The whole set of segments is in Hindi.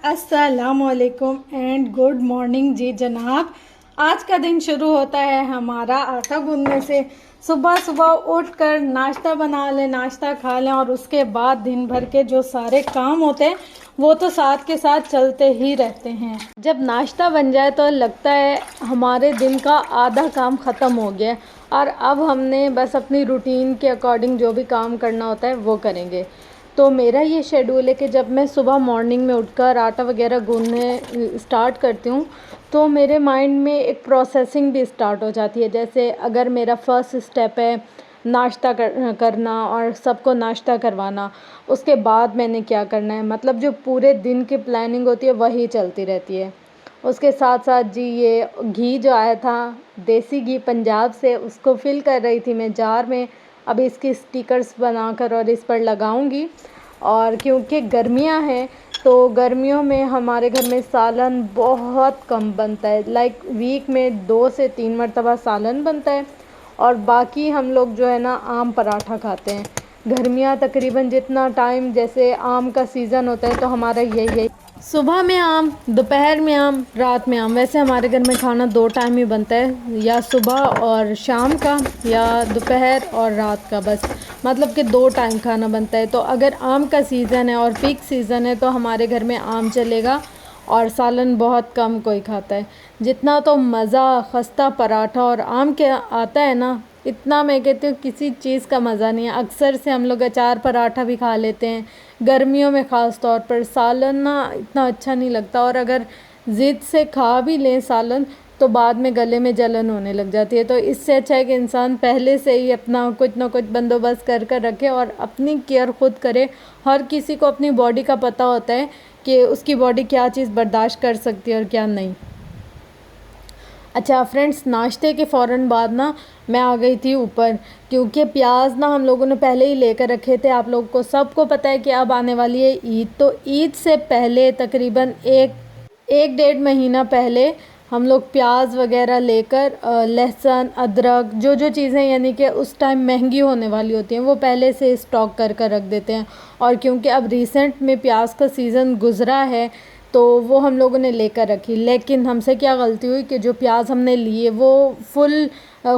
अस्सलाम वालेकुम एंड गुड मॉर्निंग जी जनाब। आज का दिन शुरू होता है हमारा आटा गूंदने से। सुबह सुबह उठकर नाश्ता बना लें, नाश्ता खा लें और उसके बाद दिन भर के जो सारे काम होते हैं वो तो साथ के साथ चलते ही रहते हैं। जब नाश्ता बन जाए तो लगता है हमारे दिन का आधा काम ख़त्म हो गया और अब हमने बस अपनी रूटीन के अकॉर्डिंग जो भी काम करना होता है वो करेंगे। तो मेरा ये शेड्यूल है कि जब मैं सुबह मॉर्निंग में उठकर आटा वगैरह गूंदने स्टार्ट करती हूँ तो मेरे माइंड में एक प्रोसेसिंग भी स्टार्ट हो जाती है। जैसे अगर मेरा फर्स्ट स्टेप है नाश्ता करना और सबको नाश्ता करवाना, उसके बाद मैंने क्या करना है, मतलब जो पूरे दिन की प्लानिंग होती है वही चलती रहती है। उसके साथ साथ जी ये घी जो आया था देसी घी पंजाब से, उसको फिल कर रही थी मैं जार में। अभी इसकी स्टिकर्स बनाकर और इस पर लगाऊंगी। और क्योंकि गर्मियां हैं तो गर्मियों में हमारे घर में सालन बहुत कम बनता है। लाइक वीक में 2 से 3 मरतबा सालन बनता है और बाकी हम लोग जो है ना आम पराठा खाते हैं। गर्मियां तकरीबन जितना टाइम जैसे आम का सीज़न होता है तो हमारा यही सुबह में आम, दोपहर में आम, रात में आम। वैसे हमारे घर में खाना 2 टाइम ही बनता है, या सुबह और शाम का या दोपहर और रात का, बस मतलब कि 2 टाइम खाना बनता है। तो अगर आम का सीज़न है और पीक सीज़न है तो हमारे घर में आम चलेगा और सालन बहुत कम कोई खाता है। जितना तो मज़ा खस्ता पराठा और आम के आता है ना, इतना मैं कहती हूँ किसी चीज़ का मज़ा नहीं है। अक्सर से हम लोग अचार पराठा भी खा लेते हैं गर्मियों में, ख़ास तौर पर सालन ना इतना अच्छा नहीं लगता। और अगर ज़िद से खा भी लें सालन तो बाद में गले में जलन होने लग जाती है। तो इससे अच्छा है कि इंसान पहले से ही अपना कुछ ना कुछ बंदोबस्त कर रखे और अपनी केयर खुद करे। हर किसी को अपनी बॉडी का पता होता है कि उसकी बॉडी क्या चीज़ बर्दाश्त कर सकती है और क्या नहीं। अच्छा फ्रेंड्स, नाश्ते के फ़ौरन बाद ना मैं आ गई थी ऊपर, क्योंकि प्याज ना हम लोगों ने पहले ही लेकर रखे थे। आप लोगों को सबको पता है कि अब आने वाली है ईद, तो ईद से पहले तकरीबन एक डेढ़ महीना पहले हम लोग प्याज वगैरह लेकर लहसुन अदरक जो चीज़ें यानी कि उस टाइम महंगी होने वाली होती हैं वो पहले से स्टॉक कर रख देते हैं। और क्योंकि अब रिसेंट में प्याज का सीज़न गुज़रा है तो वो हम लोगों ने लेकर रखी। लेकिन हमसे क्या गलती हुई कि जो प्याज हमने लिए वो फुल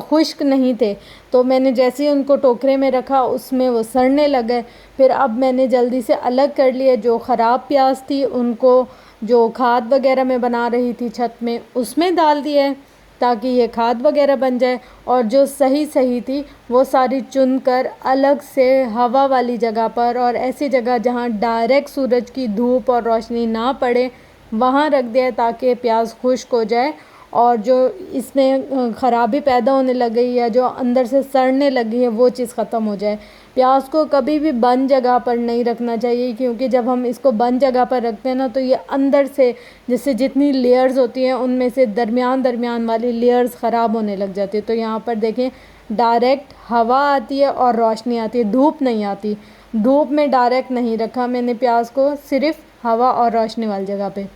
खुश्क नहीं थे। तो मैंने जैसे ही उनको टोकरे में रखा उसमें वो सड़ने लगे। फिर अब मैंने जल्दी से अलग कर लिए जो ख़राब प्याज थी, उनको जो खाद वगैरह मैं बना रही थी छत में उसमें डाल दिया है ताकि ये खाद वगैरह बन जाए। और जो सही थी वो सारी चुन कर अलग से हवा वाली जगह पर और ऐसी जगह जहाँ डायरेक्ट सूरज की धूप और रोशनी ना पड़े वहाँ रख दिया ताकि प्याज खुश्क हो जाए और जो इसमें ख़राबी पैदा होने लग गई या जो अंदर से सड़ने लगी है वो चीज़ ख़त्म हो जाए। प्याज को कभी भी बंद जगह पर नहीं रखना चाहिए, क्योंकि जब हम इसको बंद जगह पर रखते हैं ना तो ये अंदर से जैसे जितनी लेयर्स होती हैं उनमें से दरमियान वाली लेयर्स ख़राब होने लग जाती है। तो यहाँ पर देखें डायरेक्ट हवा आती है और रोशनी आती है, धूप नहीं आती। धूप में डायरेक्ट नहीं रखा मैंने प्याज को, सिर्फ हवा और रोशनी वाली जगह पे।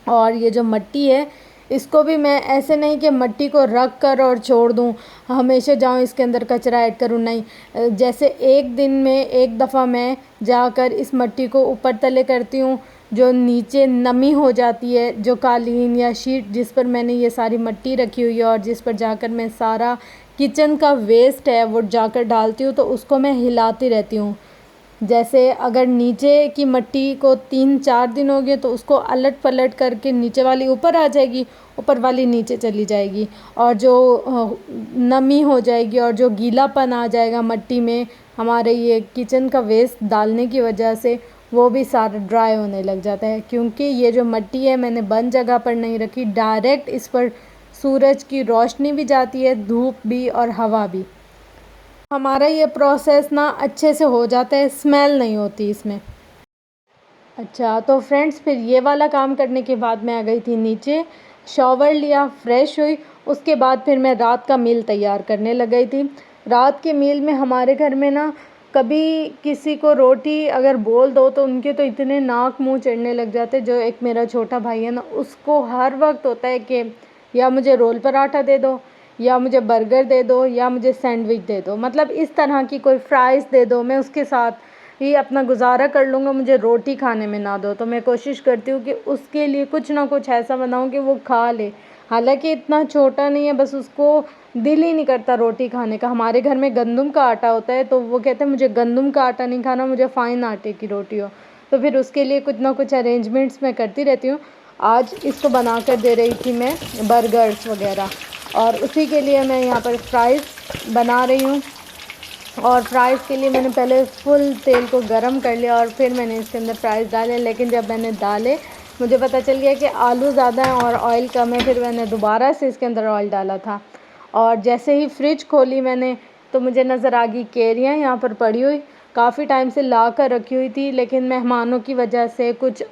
और ये जो मिट्टी है इसको भी मैं ऐसे नहीं कि मिट्टी को रख कर और छोड़ दूँ, हमेशा जाऊँ इसके अंदर कचरा ऐड करूँ, नहीं। जैसे एक दिन में एक दफ़ा मैं जाकर इस मिट्टी को ऊपर तले करती हूँ, जो नीचे नमी हो जाती है, जो कालीन या शीट जिस पर मैंने ये सारी मिट्टी रखी हुई है और जिस पर जाकर मैं सारा किचन का वेस्ट है वो जाकर डालती हूँ, तो उसको मैं हिलाती रहती हूँ। जैसे अगर नीचे की मिट्टी को 3-4 दिन हो गए तो उसको अलट पलट करके नीचे वाली ऊपर आ जाएगी, ऊपर वाली नीचे चली जाएगी और जो नमी हो जाएगी और जो गीलापन आ जाएगा मिट्टी में हमारे ये किचन का वेस्ट डालने की वजह से वो भी सारा ड्राई होने लग जाता है। क्योंकि ये जो मिट्टी है मैंने बंद जगह पर नहीं रखी, डायरेक्ट इस पर सूरज की रोशनी भी जाती है, धूप भी और हवा भी। हमारा ये प्रोसेस ना अच्छे से हो जाता है, स्मेल नहीं होती इसमें। अच्छा तो फ्रेंड्स, फिर ये वाला काम करने के बाद मैं आ गई थी नीचे, शॉवर लिया, फ्रेश हुई। उसके बाद फिर मैं रात का मील तैयार करने लग गई थी। रात के मील में हमारे घर में ना कभी किसी को रोटी अगर बोल दो तो उनके तो इतने नाक मुंह चढ़ने लग जाते। जो एक मेरा छोटा भाई है ना उसको हर वक्त होता है कि या मुझे रोल पराठा दे दो, या मुझे बर्गर दे दो, या मुझे सैंडविच दे दो, मतलब इस तरह की कोई फ्राइज़ दे दो। मैं उसके साथ ही अपना गुजारा कर लूँगा, मुझे रोटी खाने में ना दो। तो मैं कोशिश करती हूँ कि उसके लिए कुछ ना कुछ ऐसा बनाऊँ कि वो खा ले। हालांकि इतना छोटा नहीं है, बस उसको दिल ही नहीं करता रोटी खाने का। हमारे घर में गंदम का आटा होता है, तो वो कहते हैं मुझे गंदम का आटा नहीं खाना, मुझे फ़ाइन आटे की रोटी हो। तो फिर उसके लिए कुछ ना कुछ अरेंजमेंट्स मैं करती रहती हूँ। आज इसको बना कर दे रही थी मैं बर्गर्स वगैरह, और उसी के लिए मैं यहाँ पर फ्राइज़ बना रही हूँ। और फ्राइज़ के लिए मैंने पहले फुल तेल को गरम कर लिया और फिर मैंने इसके अंदर फ्राइज़ डाले। लेकिन जब मैंने डाले मुझे पता चल गया कि आलू ज़्यादा है और ऑयल कम है, फिर मैंने दोबारा से इसके अंदर ऑयल डाला था। और जैसे ही फ्रिज खोली मैंने, तो मुझे नज़र आ गई कैरियाँ यहाँ पर पड़ी हुई, काफ़ी टाइम से ला कर रखी हुई थी, लेकिन मेहमानों की वजह से कुछ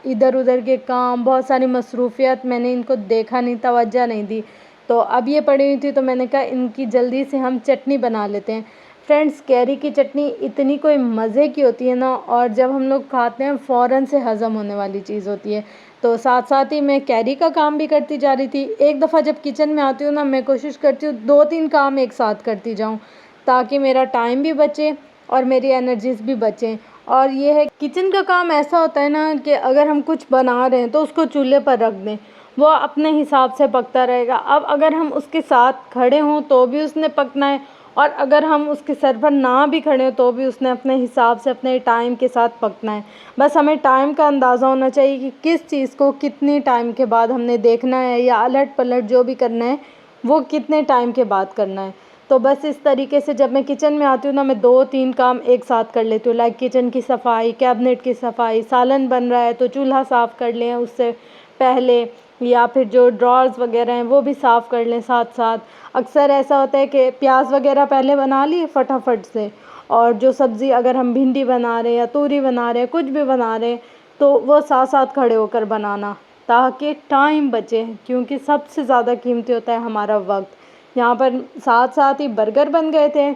इधर उधर के काम, बहुत सारी मसरूफ़ियत, मैंने इनको देखा नहीं, तवज्जो नहीं दी। तो अब ये पड़ी हुई थी, तो मैंने कहा इनकी जल्दी से हम चटनी बना लेते हैं। फ्रेंड्स, कैरी की चटनी इतनी कोई मज़े की होती है ना, और जब हम लोग खाते हैं फ़ौरन से हज़म होने वाली चीज़ होती है। तो साथ साथ ही मैं कैरी का काम भी करती जा रही थी। एक दफ़ा जब किचन में आती हूँ ना, मैं कोशिश करती हूँ 2-3 काम एक साथ करती जाऊँ, ताकि मेरा टाइम भी बचे और मेरी एनर्जीज़ भी बचें। और ये है, किचन का काम ऐसा होता है ना कि अगर हम कुछ बना रहे हैं तो उसको चूल्हे पर रख दें, वो अपने हिसाब से पकता रहेगा। अब अगर हम उसके साथ खड़े हों तो भी उसने पकना है, और अगर हम उसके सर पर ना भी खड़े हों तो भी उसने अपने हिसाब से अपने टाइम के साथ पकना है। बस हमें टाइम का अंदाज़ा होना चाहिए कि किस चीज़ को कितनी टाइम के बाद हमने देखना है, या अलट पलट जो भी करना है वो कितने टाइम के बाद करना है। तो बस इस तरीके से जब मैं किचन में आती हूँ ना, मैं 2-3 काम एक साथ कर लेती हूँ। लाइक किचन की सफाई, कैबिनेट की सफाई, सालन बन रहा है तो चूल्हा साफ़ कर लें उससे पहले, या फिर जो ड्रॉर्स वगैरह हैं वो भी साफ़ कर लें साथ साथ। अक्सर ऐसा होता है कि प्याज वगैरह पहले बना ली फटाफट से, और जो सब्ज़ी अगर हम भिंडी बना रहे हैं या तूरी बना रहे हैं, कुछ भी बना रहे हैं, तो वो साथ साथ खड़े होकर बनाना, ताकि टाइम बचे, क्योंकि सबसे ज़्यादा कीमती होता है हमारा वक्त। यहाँ पर साथ साथ ही बर्गर बन गए थे,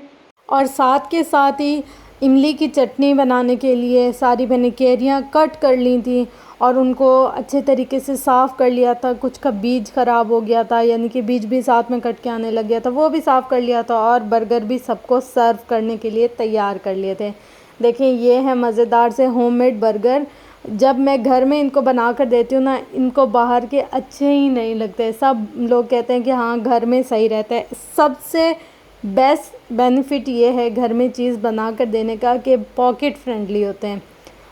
और साथ के साथ ही इमली की चटनी बनाने के लिए सारी मैंने कैरियाँ कट कर ली थी और उनको अच्छे तरीके से साफ़ कर लिया था। कुछ का बीज ख़राब हो गया था, यानी कि बीज भी साथ में कट के आने लग गया था, वो भी साफ़ कर लिया था। और बर्गर भी सबको सर्व करने के लिए तैयार कर लिए थे। देखिए, ये है मज़ेदार से होममेड बर्गर। जब मैं घर में इनको बना कर देती हूँ ना, इनको बाहर के अच्छे ही नहीं लगते। सब लोग कहते हैं कि हाँ, घर में सही रहता है। सबसे बेस्ट बेनिफिट ये है घर में चीज़ बना कर देने का कि पॉकेट फ्रेंडली होते हैं,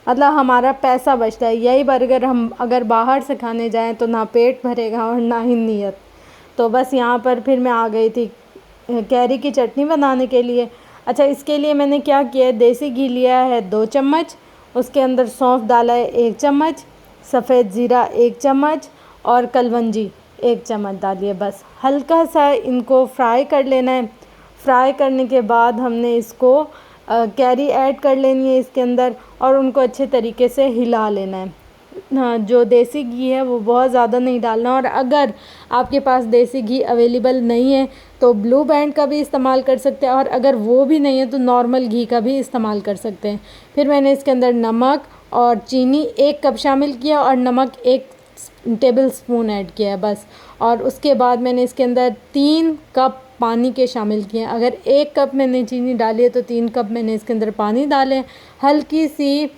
मतलब हमारा पैसा बचता है। यही बर्गर हम अगर बाहर से खाने जाएं तो ना पेट भरेगा और ना ही नीयत। तो बस यहाँ पर फिर मैं आ गई थी कैरी की चटनी बनाने के लिए। अच्छा, इसके लिए मैंने क्या किया है, देसी घी लिया है 2 चम्मच, उसके अंदर सौंफ डाला है 1 चम्मच, सफ़ेद ज़ीरा 1 चम्मच और कलवंजी 1 चम्मच डालिए। बस हल्का सा इनको फ्राई कर लेना है। फ्राई करने के बाद हमने इसको कैरी ऐड कर लेनी है इसके अंदर, और उनको अच्छे तरीके से हिला लेना है। हाँ, जो देसी घी है वो बहुत ज़्यादा नहीं डालना, और अगर आपके पास देसी घी अवेलेबल नहीं है तो ब्लू बैंड का भी इस्तेमाल कर सकते हैं, और अगर वो भी नहीं है तो नॉर्मल घी का भी इस्तेमाल कर सकते हैं। फिर मैंने इसके अंदर नमक और चीनी 1 कप शामिल किया और नमक 1 टेबल स्पून ऐड किया है बस। और उसके बाद मैंने इसके अंदर 3 कप पानी के शामिल किए हैं। अगर 1 कप मैंने चीनी डाली है तो 3 कप मैंने इसके अंदर पानी डाले। हल्की सी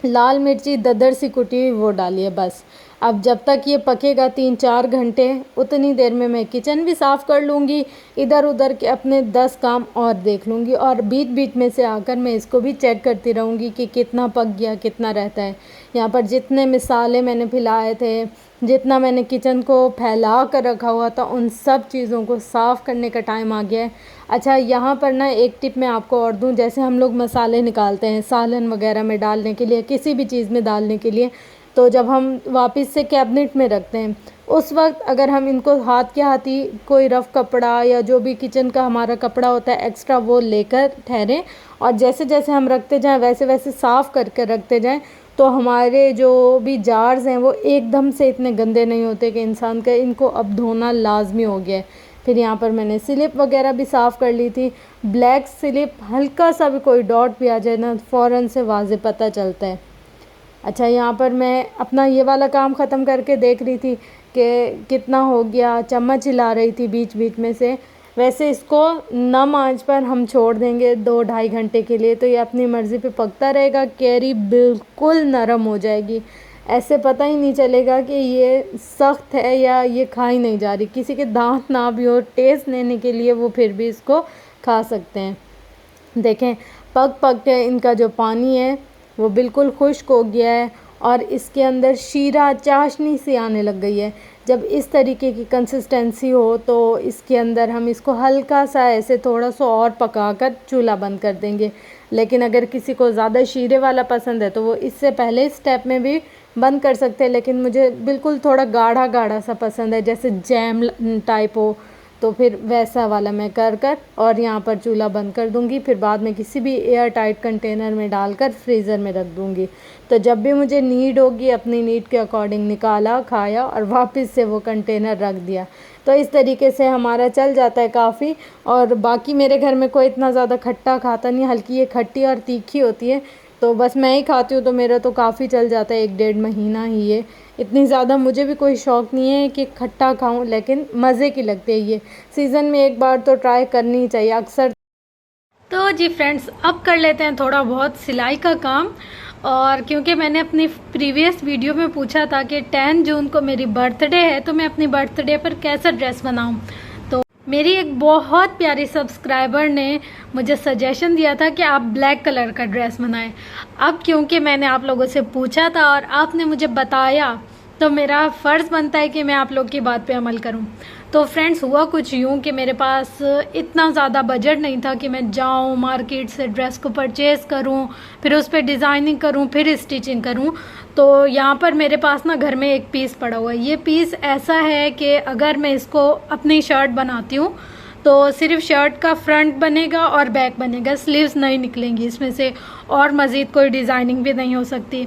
लाल मिर्ची दरदर सी कुटी हुई वो डाली है बस। अब जब तक ये पकेगा 3-4 घंटे, उतनी देर में मैं किचन भी साफ़ कर लूँगी, इधर उधर के अपने 10 काम और देख लूँगी, और बीच बीच में से आकर मैं इसको भी चेक करती रहूँगी कि कितना पक गया, कितना रहता है। यहाँ पर जितने मसाले मैंने फैलाए थे, जितना मैंने किचन को फैला कर रखा हुआ था, उन सब चीज़ों को साफ़ करने का टाइम आ गया है। अच्छा, यहाँ पर ना एक टिप मैं आपको और दूँ। जैसे हम लोग मसाले निकालते हैं सालन वगैरह में डालने के लिए, किसी भी चीज़ में डालने के लिए, तो जब हम वापस से कैबिनेट में रखते हैं, उस वक्त अगर हम इनको हाथ के हाथ ही कोई रफ़ कपड़ा या जो भी किचन का हमारा कपड़ा होता है एक्स्ट्रा, वो लेकर ठहरें, और जैसे जैसे हम रखते जाएं वैसे वैसे साफ़ करके रखते जाएं, तो हमारे जो भी जार्स हैं वो एकदम से इतने गंदे नहीं होते कि इंसान का इनको अब धोना लाजमी हो गया है। फिर यहाँ पर मैंने स्लिप वगैरह भी साफ़ कर ली थी। ब्लैक स्लिप, हल्का सा भी कोई डॉट भी आ जाए ना, फ़ौरन से वाज़े पता चलता है। अच्छा, यहाँ पर मैं अपना ये वाला काम ख़त्म करके देख रही थी कि कितना हो गया, चम्मच हिला रही थी बीच बीच में से। वैसे इसको नम आंच पर हम छोड़ देंगे 2-2.5 घंटे के लिए, तो ये अपनी मर्ज़ी पे पकता रहेगा। कैरी बिल्कुल नरम हो जाएगी, ऐसे पता ही नहीं चलेगा कि ये सख्त है या ये खाई नहीं जा रही। किसी के दांत ना भी हो, टेस्ट लेने के लिए वो फिर भी इसको खा सकते हैं। देखें पक पक के इनका जो पानी है वो बिल्कुल खुश्क हो गया है और इसके अंदर शीरा चाशनी सी आने लग गई है। जब इस तरीके की कंसिस्टेंसी हो तो इसके अंदर हम इसको हल्का सा ऐसे थोड़ा सा और पकाकर चूल्हा बंद कर देंगे। लेकिन अगर किसी को ज़्यादा शीरे वाला पसंद है तो वो इससे पहले स्टेप में भी बंद कर सकते हैं, लेकिन मुझे बिल्कुल थोड़ा गाढ़ा गाढ़ा सा पसंद है, जैसे जैम टाइप हो, तो फिर वैसा वाला मैं कर और यहाँ पर चूल्हा बंद कर दूँगी। फिर बाद में किसी भी एयर टाइट कंटेनर में डालकर फ्रीज़र में रख दूँगी। तो जब भी मुझे नीड होगी अपनी नीड के अकॉर्डिंग निकाला, खाया और वापस से वो कंटेनर रख दिया। तो इस तरीके से हमारा चल जाता है काफ़ी। और बाकी मेरे घर में कोई इतना ज़्यादा खट्टा खाता नहीं, हल्की ये खट्टी और तीखी होती है, तो बस मैं ही खाती हूँ, तो मेरा तो काफ़ी चल जाता है 1-1.5 महीना ही ये। इतनी ज़्यादा मुझे भी कोई शौक़ नहीं है कि खट्टा खाऊं, लेकिन मज़े की लगती है ये। सीज़न में एक बार तो ट्राई करनी ही चाहिए अक्सर। तो जी फ्रेंड्स, अब कर लेते हैं थोड़ा बहुत सिलाई का काम। और क्योंकि मैंने अपनी प्रीवियस वीडियो में पूछा था कि 10 जून को मेरी बर्थडे है, तो मैं अपनी बर्थडे पर कैसा ड्रेस बनाऊं, तो मेरी एक बहुत प्यारी सब्सक्राइबर ने मुझे सजेशन दिया था कि आप ब्लैक कलर का ड्रेस बनाएं। अब क्योंकि मैंने आप लोगों से पूछा था और आपने मुझे बताया, तो मेरा फ़र्ज़ बनता है कि मैं आप लोग की बात पे अमल करूं। तो फ्रेंड्स, हुआ कुछ यूँ कि मेरे पास इतना ज़्यादा बजट नहीं था कि मैं जाऊँ मार्केट से ड्रेस को परचेज़ करूँ, फिर उस पर डिज़ाइनिंग करूँ, फिर स्टिचिंग करूँ। तो यहाँ पर मेरे पास ना घर में एक पीस पड़ा हुआ है। ये पीस ऐसा है कि अगर मैं इसको अपनी शर्ट बनाती हूँ तो सिर्फ शर्ट का फ्रंट बनेगा और बैक बनेगा, स्लीव्स नहीं निकलेंगी इसमें से, और मज़ीद कोई डिज़ाइनिंग भी नहीं हो सकती।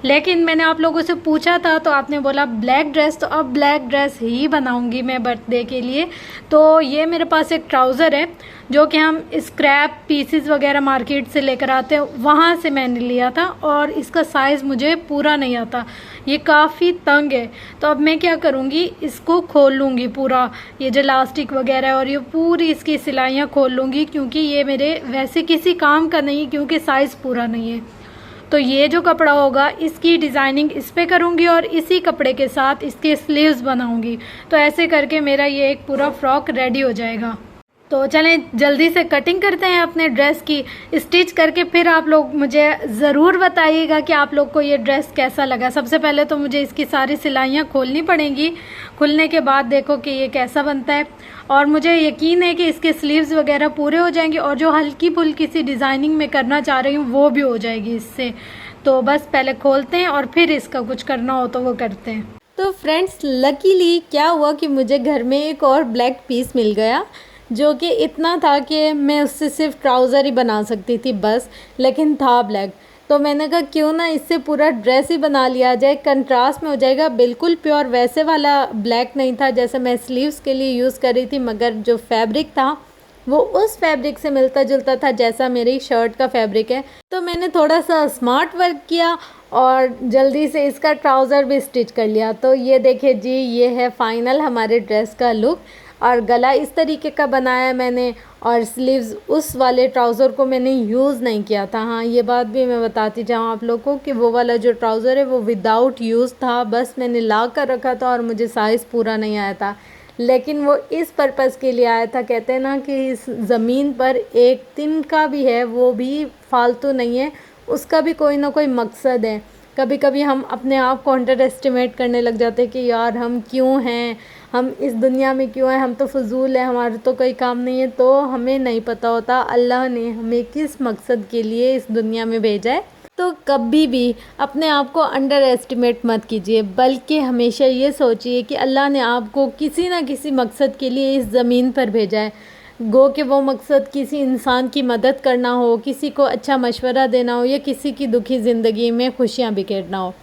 लेकिन मैंने आप लोगों से पूछा था तो आपने बोला ब्लैक ड्रेस, तो अब ब्लैक ड्रेस ही बनाऊंगी मैं बर्थडे के लिए। तो ये मेरे पास एक ट्राउज़र है जो कि हम स्क्रैप पीसेस वगैरह मार्केट से लेकर आते हैं, वहाँ से मैंने लिया था, और इसका साइज़ मुझे पूरा नहीं आता, ये काफ़ी तंग है। तो अब मैं क्या करूँगी, इसको खोल लूँगी पूरा, ये जो इलास्टिक वगैरह है, और ये पूरी इसकी सिलाइयाँ खोल लूँगी, क्योंकि ये मेरे वैसे किसी काम का नहीं, क्योंकि साइज़ पूरा नहीं है। तो ये जो कपड़ा होगा इसकी डिज़ाइनिंग इस पे करूँगी और इसी कपड़े के साथ इसके स्लीव्स बनाऊँगी। तो ऐसे करके मेरा ये एक पूरा फ्रॉक रेडी हो जाएगा। तो चलें जल्दी से कटिंग करते हैं अपने ड्रेस की। स्टिच करके फिर आप लोग मुझे ज़रूर बताइएगा कि आप लोग को ये ड्रेस कैसा लगा। सबसे पहले तो मुझे इसकी सारी सिलाइयाँ खोलनी पड़ेंगी, खुलने के बाद देखो कि ये कैसा बनता है। और मुझे यकीन है कि इसके स्लीव्स वगैरह पूरे हो जाएंगे, और जो हल्की फुल्की सी डिज़ाइनिंग मैं करना चाह रही हूँ वो भी हो जाएगी इससे। तो बस पहले खोलते हैं और फिर इसका कुछ करना हो तो वो करते हैं। तो फ्रेंड्स, लकीली क्या हुआ कि मुझे घर में एक और ब्लैक पीस मिल गया, जो कि इतना था कि मैं उससे सिर्फ ट्राउज़र ही बना सकती थी बस, लेकिन था ब्लैक। तो मैंने कहा क्यों ना इससे पूरा ड्रेस ही बना लिया जाए, कंट्रास्ट में हो जाएगा। बिल्कुल प्योर वैसे वाला ब्लैक नहीं था जैसे मैं स्लीव्स के लिए यूज़ कर रही थी, मगर जो फैब्रिक था वो उस फैब्रिक से मिलता जुलता था जैसा मेरी शर्ट का फैब्रिक है। तो मैंने थोड़ा सा स्मार्ट वर्क किया और जल्दी से इसका ट्राउज़र भी स्टिच कर लिया। तो ये देखिए जी, ये है फाइनल हमारे ड्रेस का लुक। और गला इस तरीके का बनाया मैंने, और स्लीव्स उस वाले ट्राउज़र को मैंने यूज़ नहीं किया था। हाँ, ये बात भी मैं बताती जाऊँ आप लोगों को कि वो वाला जो ट्राउज़र है वो विदाउट यूज़ था, बस मैंने ला कर रखा था और मुझे साइज़ पूरा नहीं आया था। लेकिन वो इस पर्पज़ के लिए आया था, कहते हैं ना कि इस ज़मीन पर एक दिन का भी है वो भी फालतू नहीं है, उसका भी कोई ना कोई मकसद है। कभी कभी हम अपने आप को अंडर एस्टिमेट करने लग जाते हैं कि यार हम क्यों हैं, हम इस दुनिया में क्यों हैं, हम तो फजूल है, हमारे तो कोई काम नहीं है। तो हमें नहीं पता होता अल्लाह ने हमें किस मकसद के लिए इस दुनिया में भेजा है। तो कभी भी अपने आप को अंडर एस्टिमेट मत कीजिए, बल्कि हमेशा ये सोचिए कि अल्लाह ने आपको किसी न किसी मकसद के लिए इस ज़मीन पर भेजा है। गो कि वो मकसद किसी इंसान की मदद करना हो, किसी को अच्छा मशवरा देना हो, या किसी की दुखी ज़िंदगी में खुशियाँ बिखेरना हो।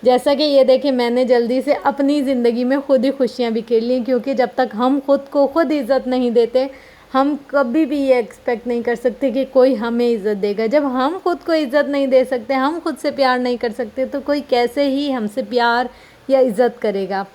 जैसा कि ये देखें, मैंने जल्दी से अपनी ज़िंदगी में खुद ही खुशियाँ बिखेर ली, क्योंकि जब तक हम खुद को खुद इज़्ज़त नहीं देते, हम कभी भी ये एक्सपेक्ट नहीं कर सकते कि कोई हमें इज़्ज़त देगा। जब हम खुद को इज़्ज़त नहीं दे सकते, हम खुद से प्यार नहीं कर सकते, तो कोई कैसे ही हमसे प्यार या इज़्ज़त करेगा।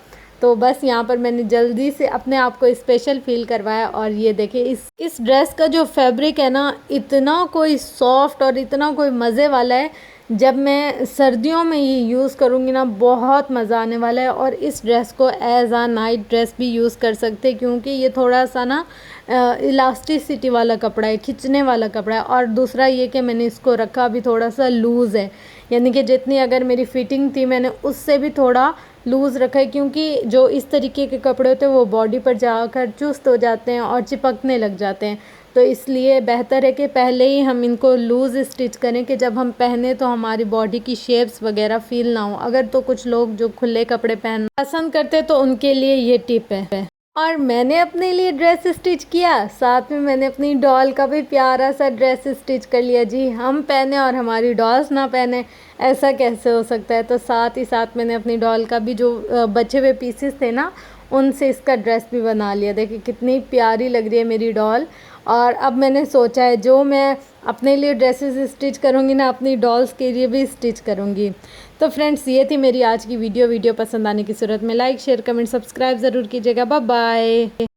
तो बस यहाँ पर मैंने जल्दी से अपने आप को स्पेशल फील करवाया। और ये देखिए इस ड्रेस का जो फैब्रिक है ना, इतना कोई सॉफ्ट और इतना कोई मज़े वाला है। जब मैं सर्दियों में ये यूज़ करूँगी ना, बहुत मज़ा आने वाला है। और इस ड्रेस को एज आ नाइट ड्रेस भी यूज़ कर सकते हैं, क्योंकि ये थोड़ा सा ना इलास्टिसिटी वाला कपड़ा है, खिंचने वाला कपड़ा है। और दूसरा ये कि मैंने इसको रखा भी थोड़ा सा लूज़ है, यानी कि जितनी अगर मेरी फिटिंग थी मैंने उससे भी थोड़ा लूज़ रखा है, क्योंकि जो इस तरीके के कपड़े होते हैं वो बॉडी पर जाकर चुस्त हो जाते हैं और चिपकने लग जाते हैं। तो इसलिए बेहतर है कि पहले ही हम इनको लूज़ स्टिच करें कि जब हम पहने तो हमारी बॉडी की शेप्स वगैरह फील ना हो। अगर तो कुछ लोग जो खुले कपड़े पहनना पसंद करते हैं तो उनके लिए ये टिप है। और मैंने अपने लिए ड्रेस स्टिच किया, साथ में मैंने अपनी डॉल का भी प्यारा सा ड्रेस स्टिच कर लिया। जी, हम पहने और हमारी डॉल्स ना पहने, ऐसा कैसे हो सकता है। तो साथ ही साथ मैंने अपनी डॉल का भी जो बचे हुए पीसेस थे ना, उनसे इसका ड्रेस भी बना लिया। देखिए कितनी प्यारी लग रही है मेरी डॉल। और अब मैंने सोचा है जो मैं अपने लिए ड्रेसेस स्टिच करूँगी ना, अपनी डॉल्स के लिए भी स्टिच करूँगी। तो फ्रेंड्स, ये थी मेरी आज की वीडियो पसंद आने की सूरत में लाइक शेयर कमेंट सब्सक्राइब ज़रूर कीजिएगा। Bye bye.